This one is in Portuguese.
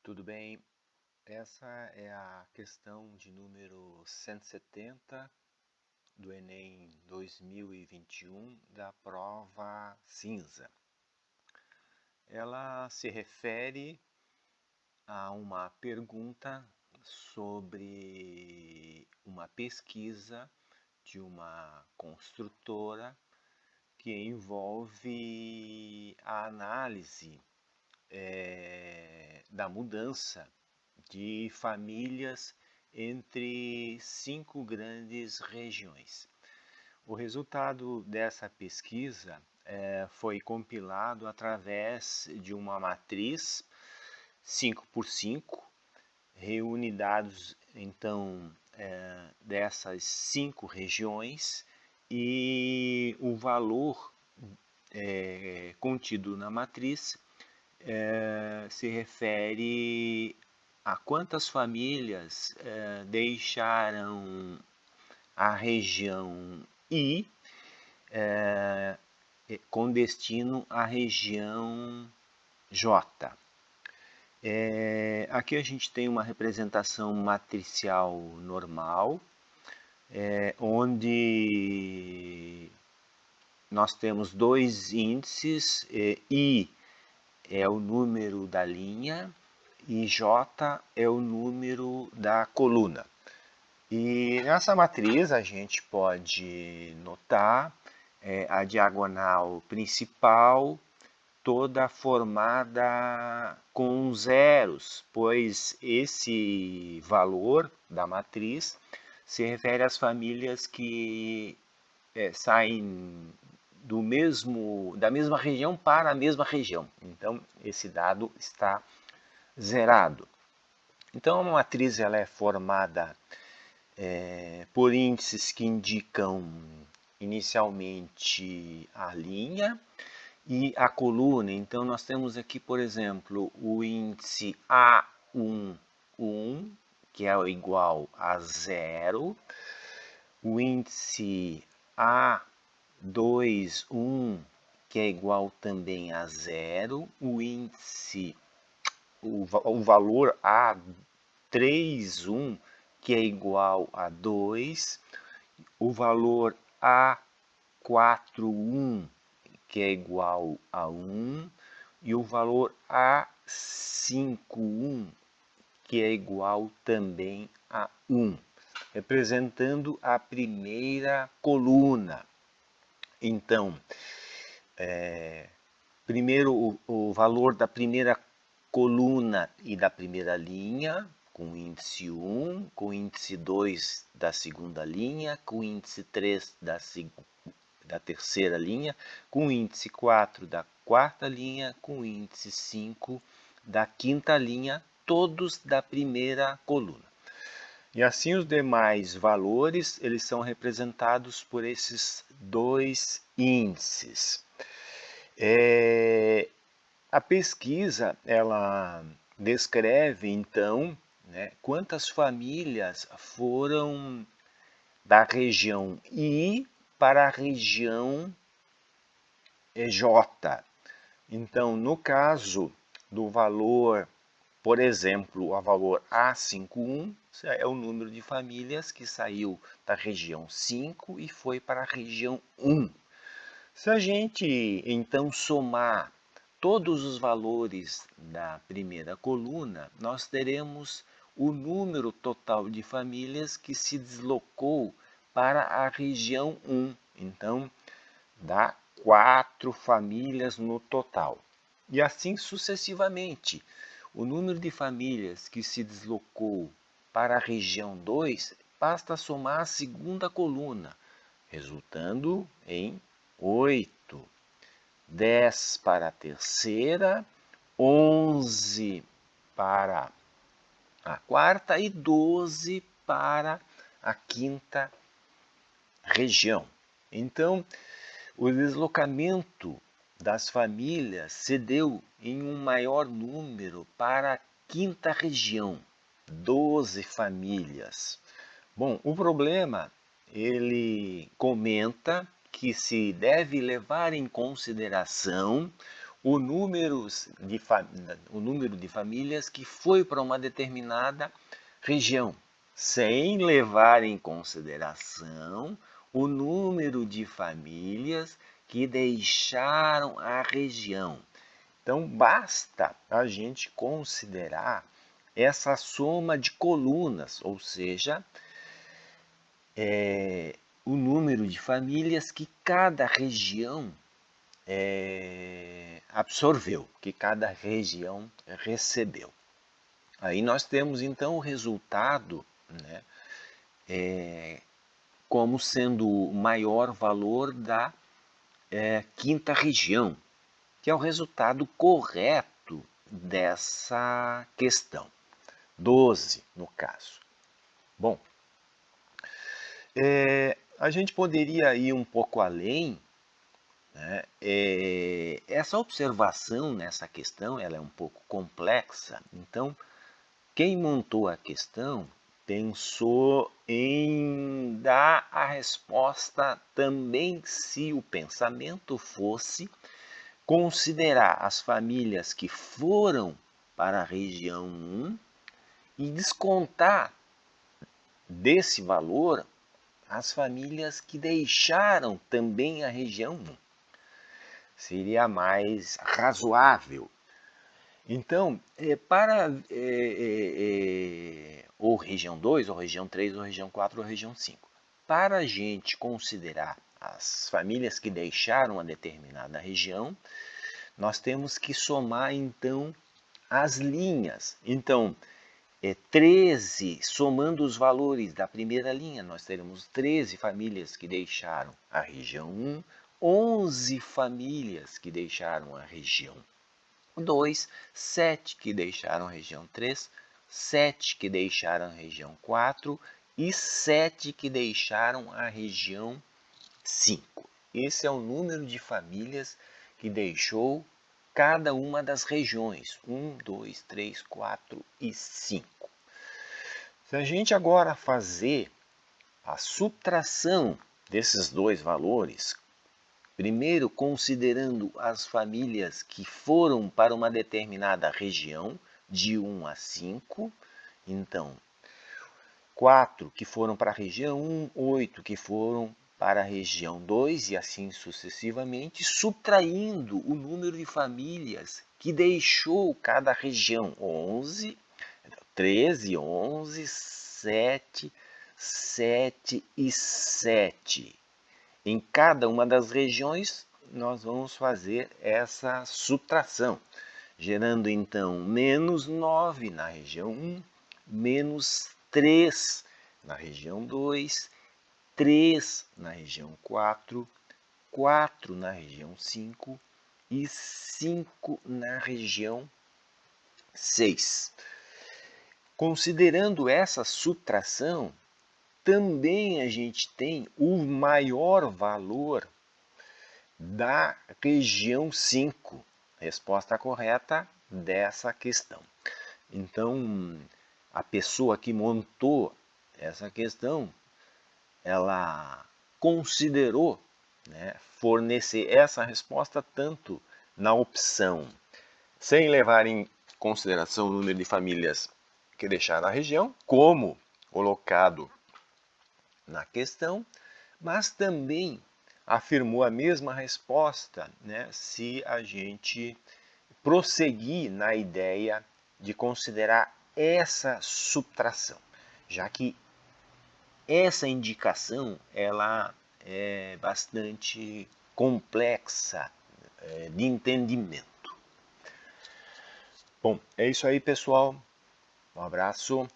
Tudo bem? Essa é a questão de número 170 do Enem 2021 da prova cinza. Ela se refere a uma pergunta sobre uma pesquisa de uma construtora que envolve a análise da mudança de famílias entre 5 grandes regiões. O resultado dessa pesquisa foi compilado através de uma matriz 5x5, reúne dados então dessas 5 regiões e o valor contido na matriz se refere a quantas famílias deixaram a região I com destino à região J. Aqui a gente tem uma representação matricial normal, onde nós temos dois índices, I é o número da linha e J é o número da coluna. E nessa matriz a gente pode notar a diagonal principal toda formada com zeros, pois esse valor da matriz se refere às famílias que saem da mesma região para a mesma região. Então, esse dado está zerado. Então, a matriz ela é formada por índices que indicam inicialmente a linha e a coluna. Então, nós temos aqui, por exemplo, o índice A11, que é igual a 0, o índice A21, que é igual também a 0, o valor A31, que é igual a 2, o valor A41, que é igual a 1, e o valor A51, que é igual também a 1, representando a primeira coluna. Então, primeiro o valor da primeira coluna e da primeira linha, com índice 1, com índice 2 da segunda linha, com índice 3 da terceira linha, com índice 4 da quarta linha, com índice 5 da quinta linha, todos da primeira coluna. E assim os demais valores, eles são representados por esses dois índices. A pesquisa, ela descreve, então, quantas famílias foram da região I para a região J. Então, no caso do valor, por exemplo, o valor A51 é o número de famílias que saiu da região 5 e foi para a região 1. Se a gente então somar todos os valores da primeira coluna, nós teremos o número total de famílias que se deslocou para a região 1. Então, dá 4 famílias no total. E assim sucessivamente. O número de famílias que se deslocou para a região 2 basta somar a segunda coluna, resultando em 8. 10 para a terceira, 11 para a quarta e 12 para a quinta região. Então, o deslocamento das famílias se deu em um maior número para a quinta região, 12 famílias. Bom, o problema, ele comenta que se deve levar em consideração o número de famílias que foi para uma determinada região, sem levar em consideração o número de famílias que deixaram a região. Então, basta a gente considerar essa soma de colunas, ou seja, o número de famílias que cada região absorveu, que cada região recebeu. Aí nós temos então o resultado, né, como sendo o maior valor da quinta região, que é o resultado correto dessa questão. 12 no caso. Bom, a gente poderia ir um pouco além, né? Essa observação nessa questão ela é um pouco complexa, então quem montou a questão pensou em dar a resposta também se o pensamento fosse considerar as famílias que foram para a região 1 e descontar desse valor as famílias que deixaram também a região 1. Seria mais razoável. Então, para ou região 2, ou região 3, ou região 4, ou região 5, para a gente considerar as famílias que deixaram a determinada região, nós temos que somar então as linhas. Então, 13, somando os valores da primeira linha, nós teremos 13 famílias que deixaram a região 1, 11 famílias que deixaram a região 2, 7 que deixaram a região 3, 7 que deixaram a região 4 e 7 que deixaram a região 5. Esse é o número de famílias que deixou cada uma das regiões, 1, 2, 3, 4 e 5. Se a gente agora fazer a subtração desses dois valores, primeiro considerando as famílias que foram para uma determinada região, de 1 a 5, então 4 que foram para a região 1, 8 que foram para a região 2 e assim sucessivamente, subtraindo o número de famílias que deixou cada região, 11, 13, 11, 7, 7 e 7. Em cada uma das regiões, nós vamos fazer essa subtração, gerando então menos 9 na região 1, menos 3 na região 2, 3 na região 4, 4 na região 5 e 5 na região 6. Considerando essa subtração, também a gente tem o maior valor da região 5. Resposta correta dessa questão. Então, a pessoa que montou essa questão, ela considerou, né, fornecer essa resposta tanto na opção sem levar em consideração o número de famílias que deixaram a região, como colocado na questão, mas também afirmou a mesma resposta, né, se a gente prosseguir na ideia de considerar essa subtração, já que essa indicação ela é bastante complexa de entendimento. Bom, é isso aí, pessoal. Um abraço.